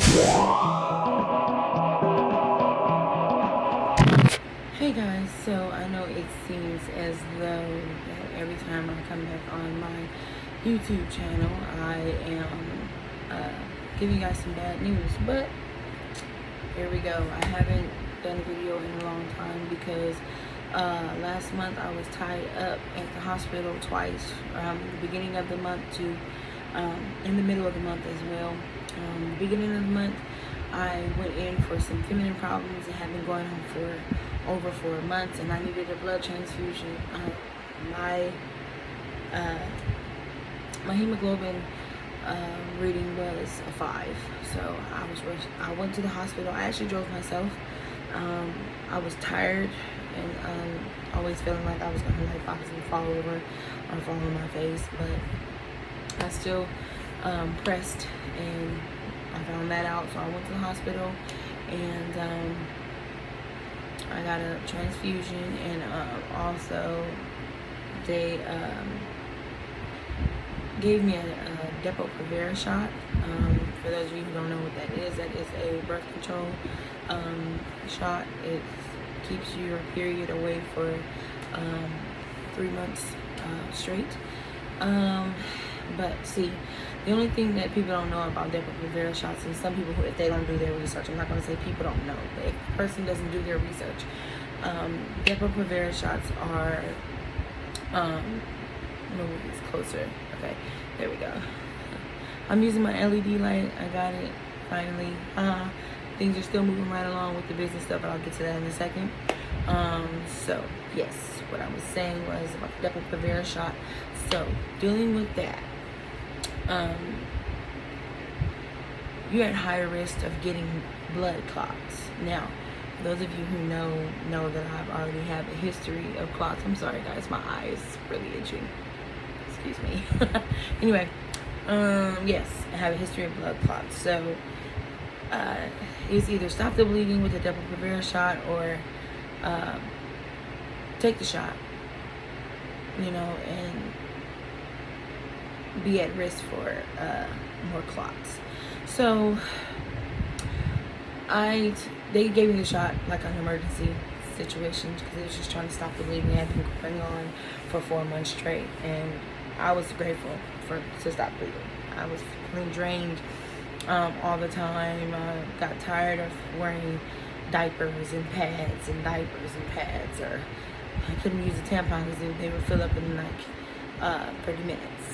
Hey guys, so I know it seems as though that every time I come back on my YouTube channel, I am giving you guys some bad news, but here we go. I haven't done a video in a long time because last month I was tied up at the hospital twice, the beginning of the month to in the middle of the month as well. Beginning of the month, I went in for some feminine problems. It had been going on for over 4 months, and I needed a blood transfusion. My uh, my hemoglobin reading was a 5, so I went to the hospital. I actually drove myself. I was tired and always feeling like I was gonna like possibly fall over or fall on my face, but I still pressed, and I found that out. So I went to the hospital, and I got a transfusion, and also they gave me a Depo-Provera shot. For those of you who don't know what that is a birth control shot. It keeps your period away for 3 months straight. But see, the only thing that people don't know about Depo-Provera shots, and some people who, if they don't do their research, I'm not going to say people don't know, but if a person doesn't do their research, Depo-Provera shots are, move this closer. Okay, there we go. I'm using my LED light. I got it finally. Things are still moving right along with the business stuff, but I'll get to that in a second. So yes, what I was saying was about the Depo-Provera shot. So dealing with that, you're at higher risk of getting blood clots. Now, those of you who know that I've already have a history of clots. I'm sorry guys, my eye is really itching. Excuse me. Anyway, yes, I have a history of blood clots. So it's either stop the bleeding with the Depo-Provera shot or take the shot, and be at risk for more clots. So they gave me the shot like an emergency situation because it was just trying to stop the bleeding. It had been going on for 4 months straight, and I was grateful to stop bleeding. I was feeling drained all the time. I got tired of wearing diapers and pads, or I couldn't use a tampon because they would fill up in like 30 minutes.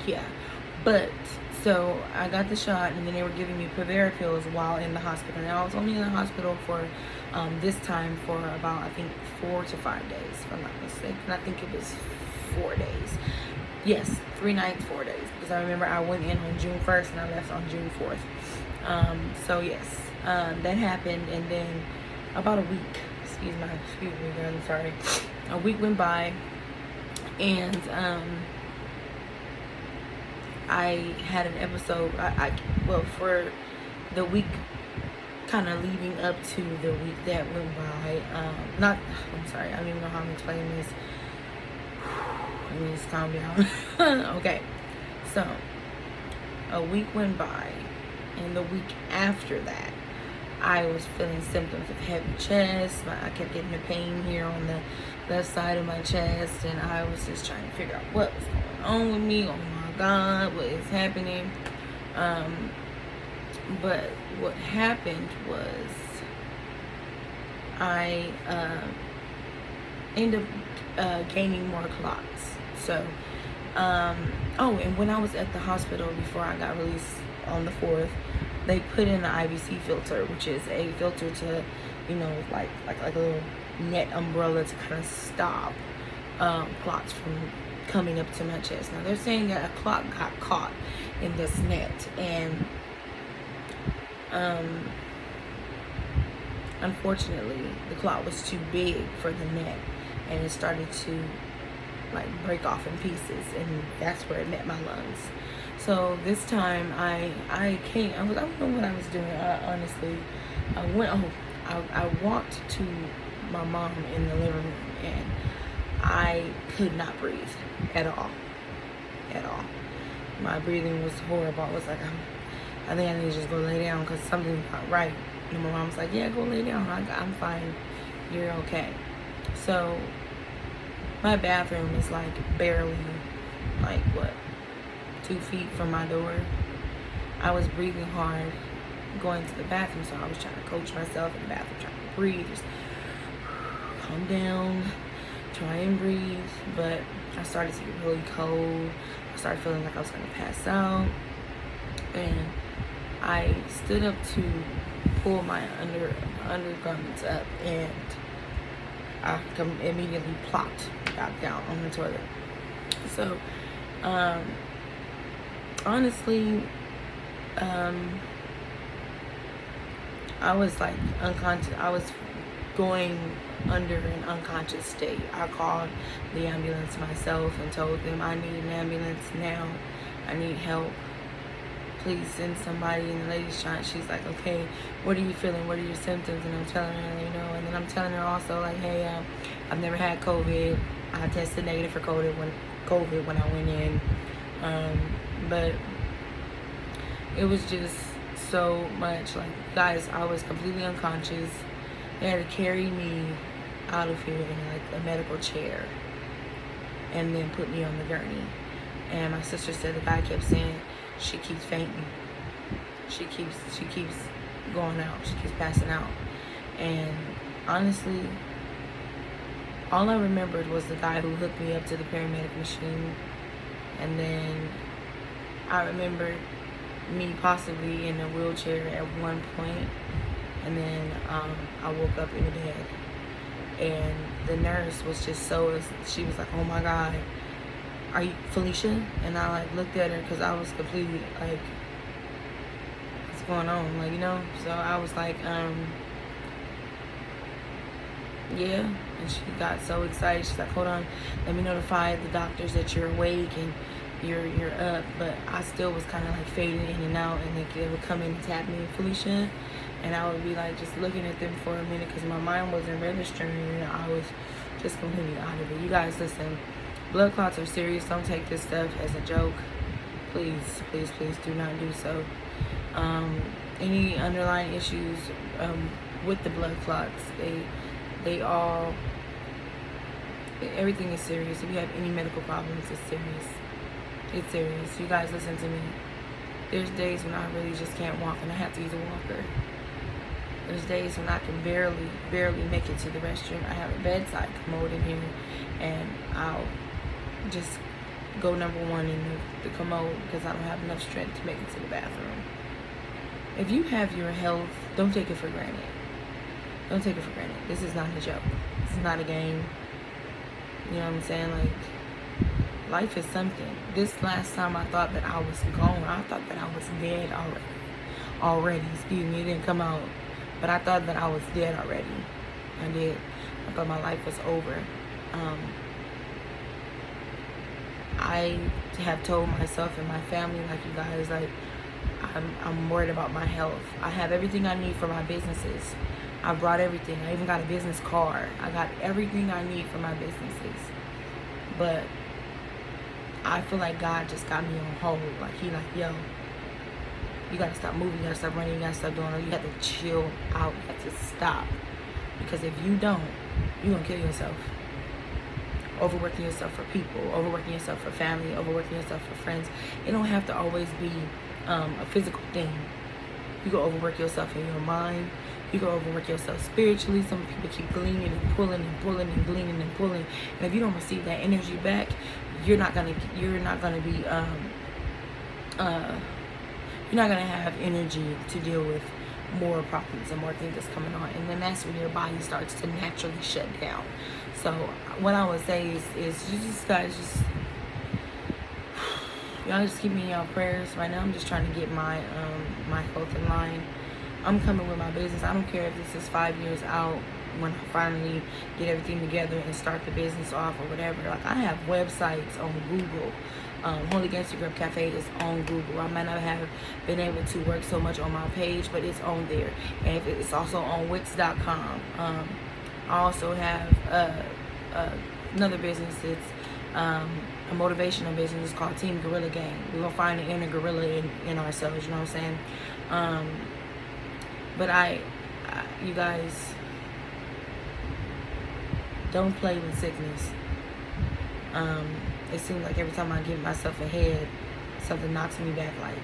Yeah, but so I got the shot, and then they were giving me Provera pills while in the hospital. Now I was only in the hospital for this time for about, I think, 4 to 5 days, if I'm not mistaken. I think it was 4 days. Yes, 3 nights, 4 days, because I remember I went in on June 1st and I left on June 4th. So yes, that happened, and then about a week. Excuse me, girl. I'm sorry. A week went by, and I had an episode. Well, for the week kind of leading up to the week that went by. I'm sorry. I don't even know how I'm explaining this. Let me just calm down. Okay, so a week went by, and the week after that, I was feeling symptoms of heavy chest. I kept getting the pain here on the left side of my chest, and I was just trying to figure out what was going on with me. Oh my God, what is happening? But what happened was I ended up gaining more clots. So, and when I was at the hospital before I got released on the 4th, they put in an IVC filter, which is a filter to, like a little net umbrella to kind of stop clots from coming up to my chest. Now they're saying that a clot got caught in this net, and unfortunately the clot was too big for the net, and it started to like break off in pieces, and that's where it met my lungs. So this time I don't know what I was doing. Honestly, I walked to my mom in the living room, and I could not breathe at all. My breathing was horrible. I was like, I think I need to just go lay down because something's not right. And my mom's like, yeah, go lay down. I'm fine. You're okay. So my bathroom is like barely, like what, 2 feet from my door. I was breathing hard going to the bathroom, so I was trying to coach myself in the bathroom, trying to breathe, just calm down, try and breathe. But I started to get really cold. I started feeling like I was going to pass out. And I stood up to pull my undergarments up, and I immediately plopped back down on the toilet. So, honestly, I was like unconscious. I was going under an unconscious state. I called the ambulance myself and told them I need an ambulance now. I need help. Please send somebody. And the lady's trying. She's like, okay, what are you feeling? What are your symptoms? And I'm telling her, you know. And then I'm telling her also like, hey, I've never had COVID. I tested negative for COVID when I went in. But it was just so much. Like, guys, I was completely unconscious. They had to carry me out of here in like a medical chair and then put me on the gurney. And my sister said the guy kept saying she keeps fainting. She keeps going out. She keeps passing out. And honestly, all I remembered was the guy who hooked me up to the paramedic machine. And then I remembered me possibly in a wheelchair at one point. And then I woke up in the bed. And the nurse was just she was like, oh my God, are you Felicia? And I like looked at her because I was completely like, what's going on? Like, you know? So I was like, yeah. And she got so excited. She's like, hold on, let me notify the doctors that you're awake and you're up. But I still was kind of like fading in and out, and they would come in and tap me, Felicia, and I would be like just looking at them for a minute because my mind wasn't registering and I was just completely out of it. You guys, listen, blood clots are serious. Don't take this stuff as a joke. Please, please, please do not do so. Any underlying issues with the blood clots, everything is serious. If you have any medical problems, it's serious. It's serious. You guys, listen to me. There's days when I really just can't walk and I have to use a walker. There's days when I can barely make it to the restroom. I have a bedside commode in here, and I'll just go number one in the commode because I don't have enough strength to make it to the bathroom. If you have your health, don't take it for granted. Don't take it for granted. This is not a joke. This is not a game. You know what I'm saying? Like, life is something. This last time I thought that I was gone. I thought that I was dead already. Excuse me, it didn't come out. But I thought that I was dead already. I did. I thought my life was over. I have told myself and my family, like you guys, like I'm worried about my health. I have everything I need for my businesses. I brought everything. I even got a business card. I got everything I need for my businesses. But I feel like God just got me on hold. Like, he like, yo, you gotta stop moving, you gotta stop running, you gotta stop doing it. You have to chill out, you have to stop. Because if you don't, you're gonna kill yourself. Overworking yourself for people, overworking yourself for family, overworking yourself for friends. It don't have to always be a physical thing. You can overwork yourself in your mind. You can overwork yourself spiritually. Some people keep gleaning and pulling and pulling and gleaning and pulling. And if you don't receive that energy back, you're not gonna have energy to deal with more problems and more things that's coming on, and then that's when your body starts to naturally shut down. So what I would say is you just guys y'all just keep me in y'all prayers. Right now I'm just trying to get my my health in line. I'm coming with my business. I don't care if this is 5 years out when I finally get everything together and start the business off or whatever. Like, I have websites on Google. Holy Gangster Grub Cafe is on Google. I might not have been able to work so much on my page, but it's on there. And it's also on Wix.com. I also have another business. It's a motivational business. It's called Team Gorilla Gang. We're going to find the inner gorilla in ourselves, you know what I'm saying? But you guys, don't play with sickness. It seems like every time I get myself ahead, something knocks me back like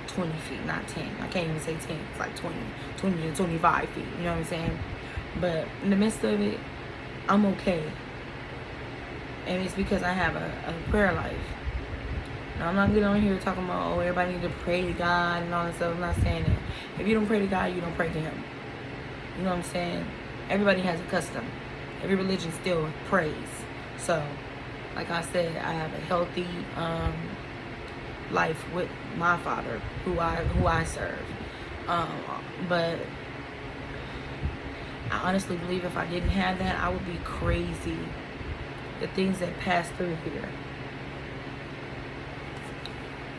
20 feet, not 10. I can't even say 10. It's like 20 to 25 feet, you know what I'm saying? But in the midst of it, I'm okay. And it's because I have a prayer life. Now, I'm not getting on here talking about, oh, everybody need to pray to God and all that stuff. I'm not saying that. If you don't pray to God, you don't pray to Him. You know what I'm saying? Everybody has a custom. Every religion still prays. So, like I said, I have a healthy life with my Father, who I serve. But I honestly believe if I didn't have that, I would be crazy. The things that pass through here,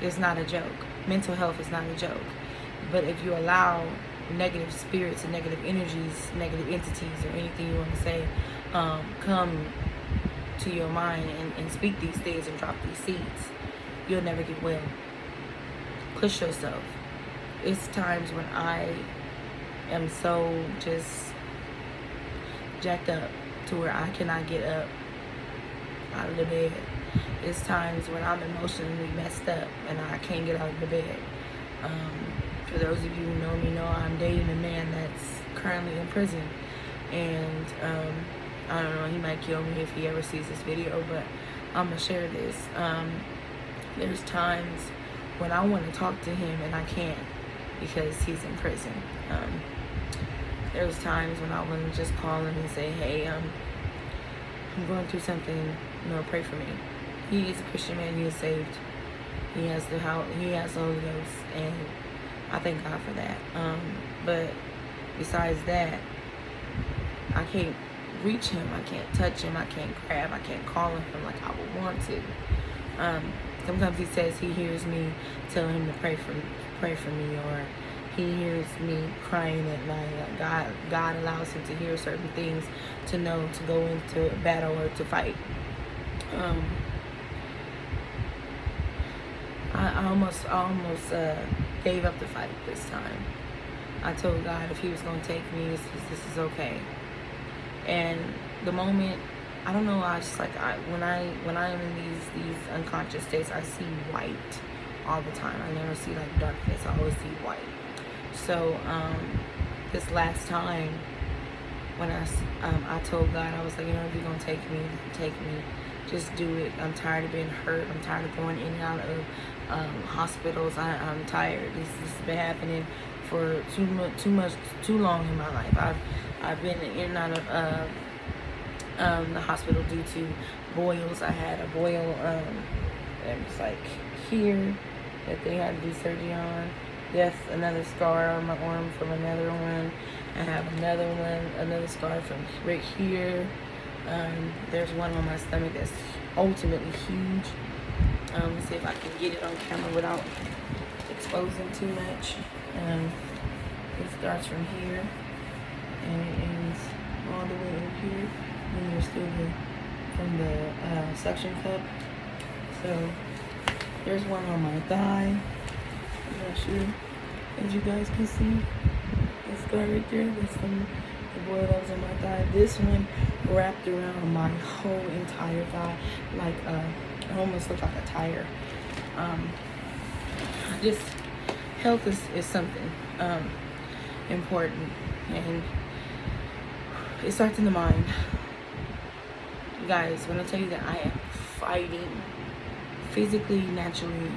it's not a joke. Mental health is not a joke. But if you allow negative spirits and negative energies, negative entities, or anything you want to say, come to your mind and speak these things and drop these seeds, you'll never get well. Push yourself. It's times when I am so just jacked up to where I cannot get up out of the bed. It's times when I'm emotionally messed up and I can't get out of the bed. For those of you who know me, know I'm dating a man that's currently in prison, and I don't know, he might kill me if he ever sees this video, but I'm gonna share this. There's times when I want to talk to him and I can't because he's in prison. There's times when I want to just call him and say, hey, I'm going through something, pray for me. He is a Christian man, he is saved. He has the Holy Ghost, and I thank God for that. But besides that, I can't reach him, I can't touch him, I can't grab, I can't call him like I would want to. Sometimes he says he hears me telling him to pray for me, or he hears me crying at night. God allows him to hear certain things to know to go into battle or to fight. I almost gave up the fight this time. I told God if He was gonna take me, this is okay. And the moment, I don't know, I just like when I am in these unconscious states, I see white all the time. I never see like darkness. I always see white. So this last time when I told God, I was like, if you're gonna take me, just do it. I'm tired of being hurt. I'm tired of going in and out of hospitals. I'm tired. This has been happening for too long in my life. I've been in and out of the hospital due to boils. I had a boil it was like here that they had to do surgery on. That's another scar on my arm from another one. I have another scar from right here. There's one on my stomach that's ultimately huge. Let's see if I can get it on camera without exposing too much. It starts from here and it ends all the way up here. And there's still from the suction cup. So there's one on my thigh. I'm not sure as you guys can see. This scar right there, that's from the boil that was on my thigh. This one wrapped around my whole entire thigh, like it almost looked like a tire. Just health is something important, and it starts in the mind. Guys, when I tell you that I am fighting physically, naturally,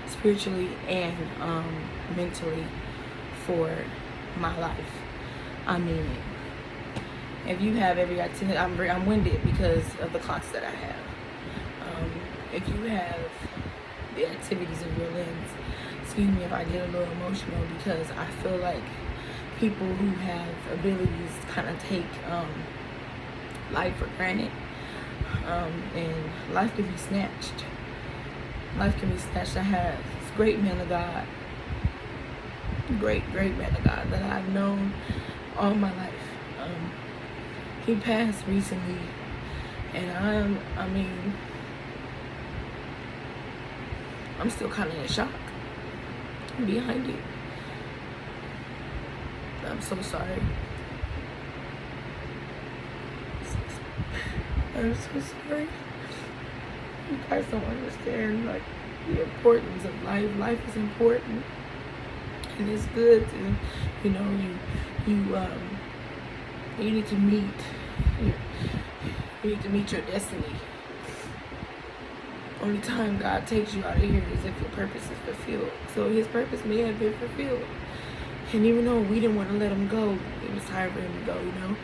spiritually, and mentally for my life, I mean it. If you have every activity, I'm winded because of the clots that I have. If you have the activities of your limbs, excuse me if I get a little emotional, because I feel like people who have abilities kind of take life for granted, and life can be snatched. Life can be snatched. I have this great man of God, great man of God that I've known all my life. He passed recently, And I'm still kind of in shock behind it. I'm so sorry. I'm so sorry. You guys don't understand, like, the importance of life. Life is important, and it's good to, you know, you need to meet your, you need to meet your destiny. Only time God takes you out of here is if your purpose is fulfilled. So his purpose may have been fulfilled, and even though we didn't want to let him go, it was time for him to go, you know.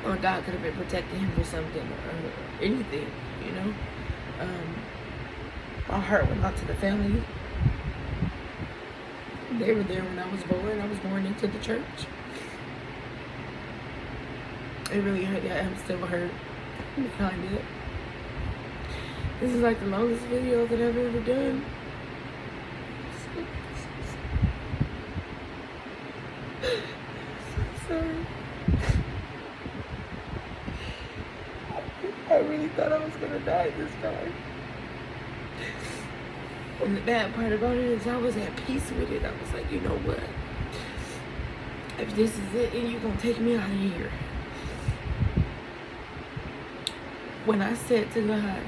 Or God could have been protecting him for something or anything, you know. My heart went out to the family. They were there when I was born. I was born into the church. It really hurt. Yeah, I'm still hurt behind it. This is like the longest video that I've ever done. So sorry. I really thought I was gonna die this time. And the bad part about it is I was at peace with it. I was like, you know what? If this is it and you're gonna take me out of here. When I said to God,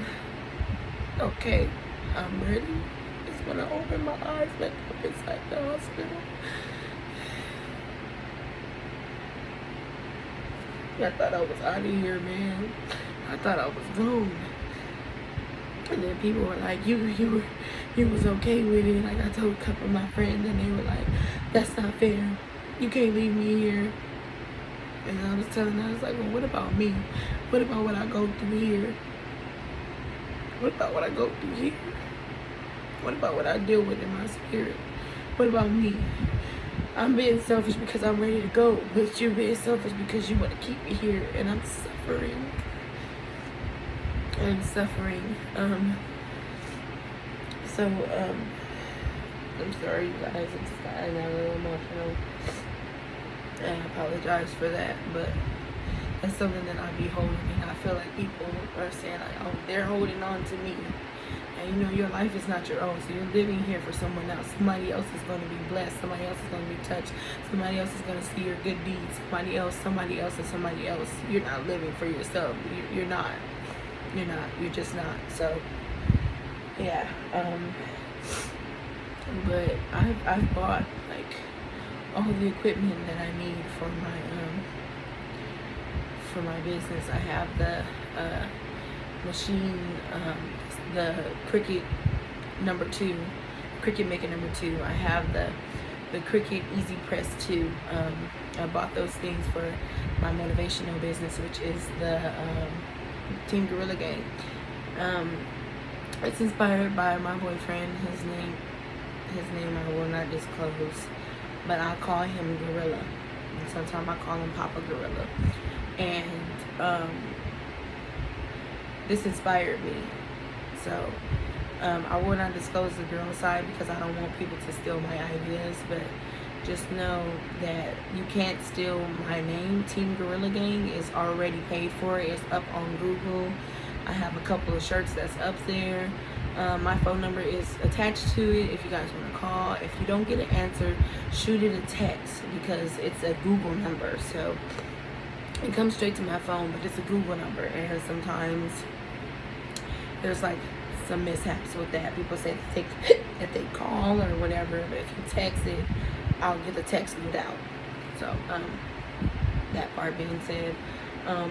okay, I'm ready, it's when I opened my eyes back up inside the hospital. I thought I was out of here, man. I thought I was gone. And then people were like, you was okay with it. Like, I told a couple of my friends, and they were like, that's not fair. You can't leave me here. And I was telling them, I was like, well, what about me? What about what I go through here? What about what I go through here? What about what I deal with in my spirit? What about me? I'm being selfish because I'm ready to go, but you're being selfish because you want to keep me here, and I'm suffering. I'm suffering. I'm sorry, you guys. I got a little emotional. I apologize for that, but that's something that I be holding, and I feel like people are saying, like, oh, they're holding on to me. And you know, your life is not your own, so you're living here for someone else. Somebody else is going to be blessed. Somebody else is going to be touched. Somebody else is going to see your good deeds. Somebody else, and somebody else. You're not living for yourself. You're not. You're not. You're just not. So, yeah. But I've bought, like, all the equipment that I need for my business. I have the machine, the Cricut Cricut Maker number 2. I have the Cricut Easy Press 2. I bought those things for my motivational business, which is the Team Gorilla Gang. It's inspired by my boyfriend. His name I will not disclose, but I call him Gorilla, and sometimes I call him Papa Gorilla. And this inspired me. So I will not disclose the girl side because I don't want people to steal my ideas, but just know that you can't steal my name. Team Gorilla Gang is already paid for. It's up on Google. I have a couple of shirts that's up there. My phone number is attached to it if you guys want to call. If you don't get an answer, shoot it a text because it's a Google number. So it comes straight to my phone, but it's a Google number. And sometimes there's like some mishaps with that. People say that they call or whatever, but if you text it, I'll get the text moved out. So that part being said,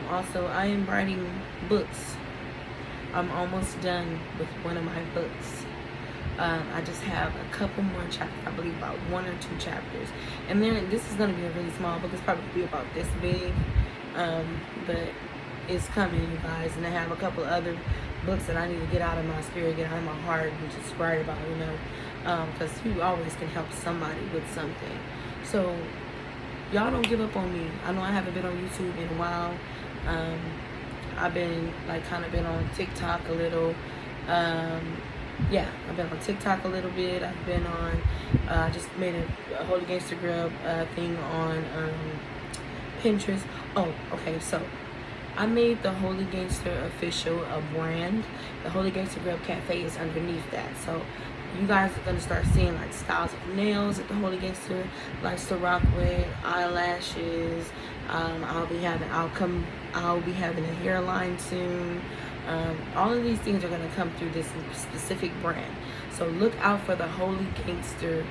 also I am writing books. I'm almost done with one of my books. I just have a couple more chapters, I believe about 1 or 2 chapters. And then this is going to be a really small book. It's probably be about this big. But it's coming, you guys. And I have a couple other books that I need to get out of my spirit, get out of my heart, and just write about, you know. Because you always can help somebody with something. So y'all don't give up on me. I know I haven't been on YouTube in a while. I've been kind of been on TikTok a little. Yeah, I've been on TikTok a little bit. I've been on, just made a Holy Gangster Grub thing on Pinterest. Oh, okay, so I made the Holy Gangster Official a brand. The Holy Gangster Grub Cafe is underneath that. So you guys are gonna start seeing like styles of nails that the Holy Gangster likes to rock with, eyelashes. I'll be having a hairline soon. All of these things are gonna come through this specific brand. So look out for the Holy Gangster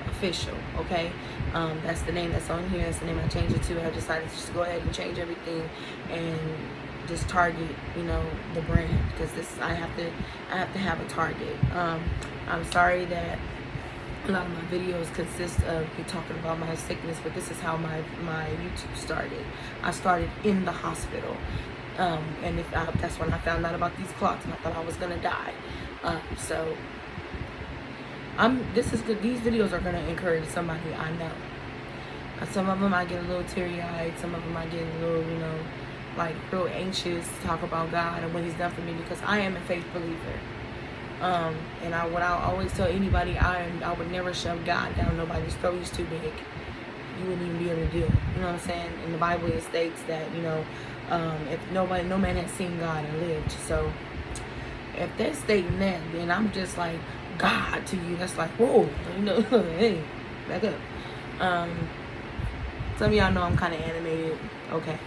Official. Okay, that's the name that's on here. That's the name I changed it to. I decided to just go ahead and change everything and just target, the brand, because I have to have a target. I'm sorry that a lot of my videos consist of me talking about my sickness, but this is how my YouTube started. I started in the hospital, and that's when I found out about these clots, and I thought I was gonna die. So this is good. These videos are gonna encourage somebody I know. Some of them I get a little teary-eyed. Some of them I get a little, like real anxious to talk about God and what He's done for me, because I am a faith believer. And what I always tell anybody, I would never shove God down nobody's throat. He's too big. You wouldn't even be able to do it. You know what I'm saying? In the Bible it states that, if no man has seen God and lived. So if they're stating that, then I'm just like, God to you, that's like, whoa, hey, back up. Some of y'all know I'm kind of animated. Okay.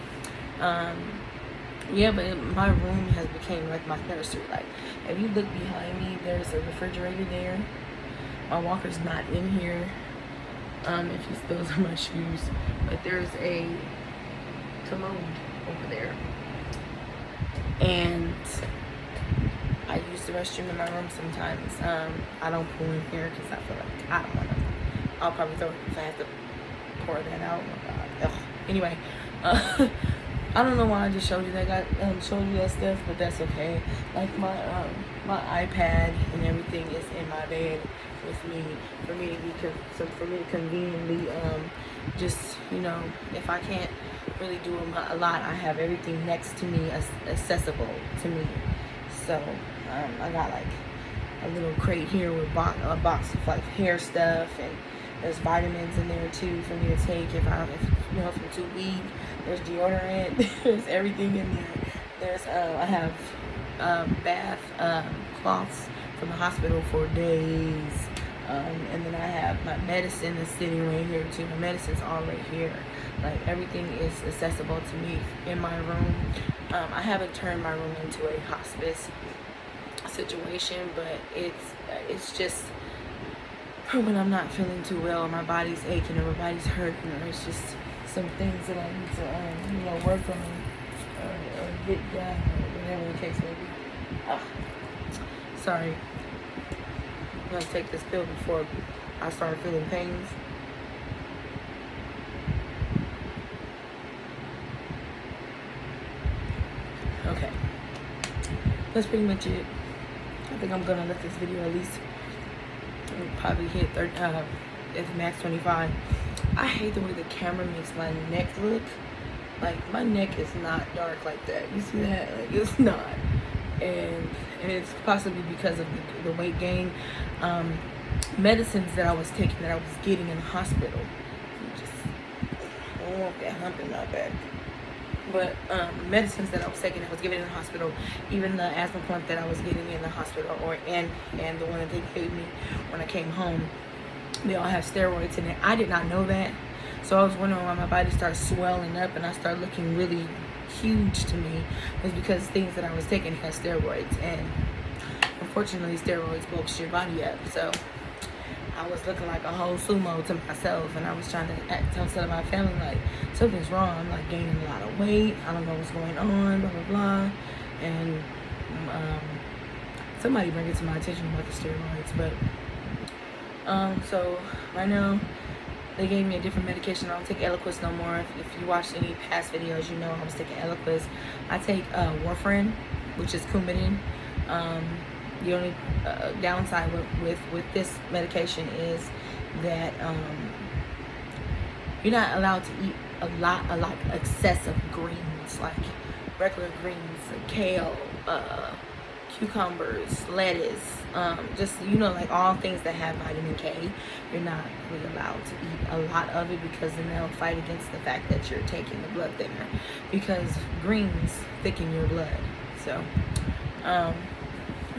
Yeah, but my room has become like my nursery. Like, if you look behind me, there's a refrigerator there. My walker's not in here. If you those are my shoes, but there's a commode over there, and I use the restroom in my room sometimes. I don't pull in here because I feel like I don't want to. I'll probably throw it if I have to pour that out. Oh my God. Ugh. Anyway, I don't know why I just showed you that. Showed you that stuff, but that's okay. Like my iPad and everything is in my bed with me for me to conveniently just if I can't really do a lot, I have everything next to me, accessible to me. So I got like a little crate here with a box of like hair stuff, and there's vitamins in there too for me to take if I'm too weak. There's deodorant. There's everything in there. There's I have bath cloths from the hospital for days, and then I have my medicine that's sitting right here too. My medicine's all right here. Like, everything is accessible to me in my room. I haven't turned my room into a hospice situation, but it's just when I'm not feeling too well, my body's aching or my body's hurting, or it's just some things that I need to work on or get done, or whatever the case may be. Sorry. I'm gonna take this pill before I start feeling pains. Okay, that's pretty much it. I think I'm gonna let this video at least probably hit at max 25. I hate the way the camera makes my neck look. Like, my neck is not dark like that. You see that? Like, it's not. And it's possibly because of the weight gain. Medicines that I was taking, that I was getting in the hospital. I don't want that hump in my back. But medicines that I was taking, I was giving in the hospital, even the asthma pump that I was getting in the hospital, and the one that they gave me when I came home, they all have steroids in it. I did not know that, so I was wondering why my body started swelling up and I started looking really huge to me. It was because things that I was taking had steroids, and unfortunately steroids bulks your body up. So I was looking like a whole sumo to myself, and I was trying to tell my family, like, something's wrong. I'm like gaining a lot of weight. I don't know what's going on, blah, blah, blah. And somebody bring it to my attention about the steroids. But so right now they gave me a different medication. I don't take Eliquis no more. If you watched any past videos, you know I was taking Eliquis. I take warfarin, which is Coumadin. The only downside with this medication is that you're not allowed to eat a lot excessive greens, like regular greens, like kale, cucumbers, lettuce, just, you know, like all things that have vitamin K. You're not really allowed to eat a lot of it, because then they'll fight against the fact that you're taking the blood thinner, because greens thicken your blood. So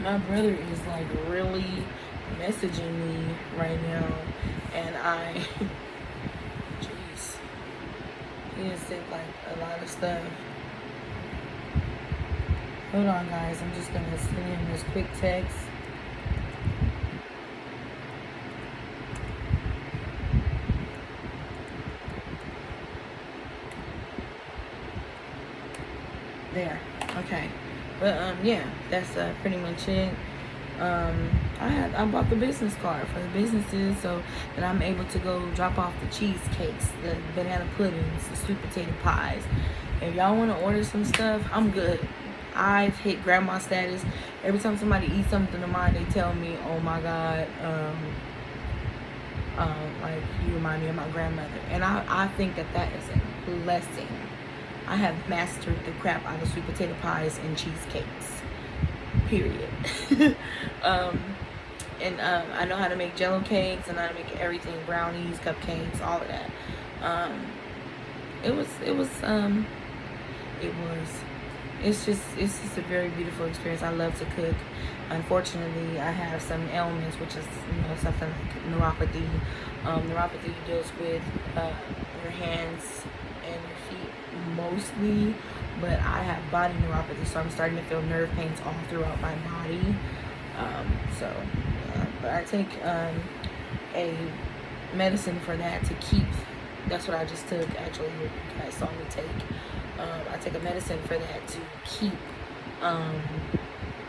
my brother is like really messaging me right now, and I jeez, he just sent like a lot of stuff. Hold on, guys, I'm just gonna send him this quick text. There. Okay. But yeah, that's pretty much it. I bought the business card for the businesses so that I'm able to go drop off the cheesecakes, the banana puddings, the sweet potato pies. If y'all want to order some stuff, I'm good. I've hit grandma status. Every time somebody eats something of mine, they tell me, "Oh my God, like you remind me of my grandmother," and I think that is a blessing. I have mastered the crap out of sweet potato pies and cheesecakes. Period. I know how to make Jello cakes, and how to make everything, brownies, cupcakes, all of that. It's just a very beautiful experience. I love to cook. Unfortunately, I have some ailments, which is, you know, something like neuropathy. Neuropathy deals with your hands and your feet mostly, but I have body neuropathy, so I'm starting to feel nerve pains all throughout my body. But I take a medicine for that to keep. That's what I just took. Actually, you guys saw me take. I take a medicine for that to keep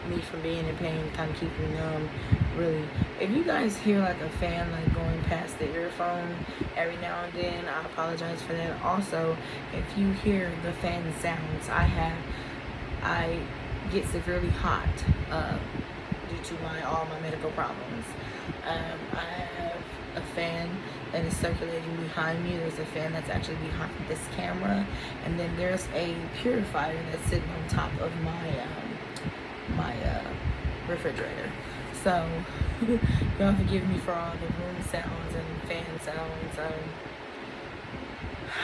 me from being in pain, kind of keep me numb. Really, if you guys hear like a fan like going past the earphone every now and then, I apologize for that. Also, if you hear the fan sounds, I get severely hot due to all my medical problems. I have a fan that is circulating behind me. There's a fan that's actually behind this camera, and then there's a purifier that's sitting on top of my refrigerator. So y'all forgive me for all the room sounds and fan sounds.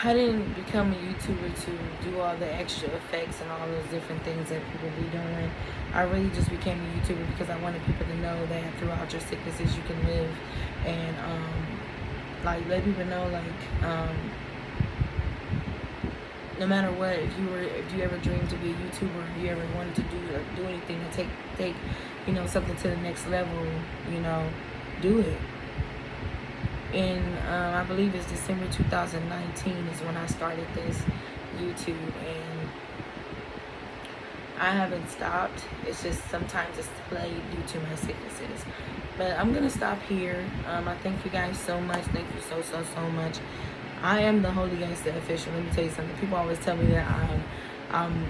I didn't become a YouTuber to do all the extra effects and all those different things that people be doing. I really just became a YouTuber because I wanted people to know that throughout your sicknesses you can live, and like let people know, like no matter what, if you ever dreamed to be a YouTuber, if you ever wanted to do anything to take you know, something to the next level, you know, do it. And I believe it's December 2019 is when I started this YouTube, and I haven't stopped. It's just sometimes it's delayed due to my sicknesses. But I'm gonna stop here. I thank you guys so much. Thank you so much. I am the Holy Gangster official. Let me tell you something. People always tell me that I'm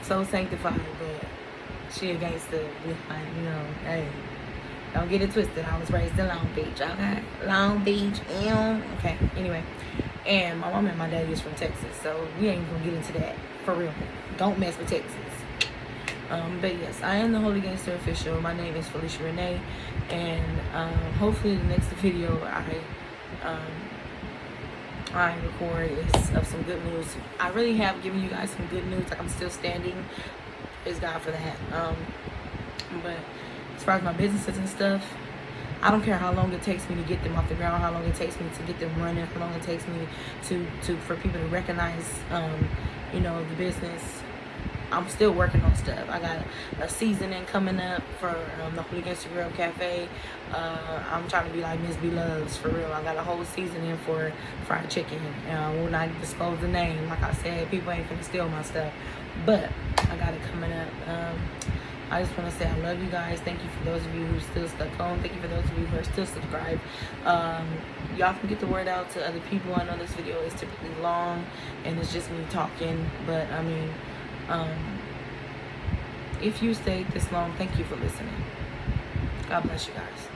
so sanctified, but she a gangster behind, you know. Hey, don't get it twisted. I was raised in Long Beach, okay? Long Beach, okay. Anyway, and my mom and my daddy is from Texas, so we ain't gonna get into that for real. Don't mess with Texas. But yes, I am the Holy Gangster official. My name is Felicia Renee, and hopefully the next video I record is of some good news. I really have given you guys some good news. Like, I'm still standing. Praise God for that. But as far as my businesses and stuff, I don't care how long it takes me to get them off the ground, how long it takes me to get them running, how long it takes me for people to recognize, you know, the business. I'm still working on stuff. I got a seasoning coming up for the Holy Gangster Grill Cafe. I'm trying to be like Miss B Loves, for real. I got a whole seasoning for fried chicken. I will not disclose the name. Like I said, people ain't finna steal my stuff. But I got it coming up. I just want to say I love you guys. Thank you for those of you who are still stuck home. Thank you for those of you who are still subscribed. Y'all can get the word out to other people. I know this video is typically long and it's just me talking, but I mean, if you stayed this long, thank you for listening. God bless you guys.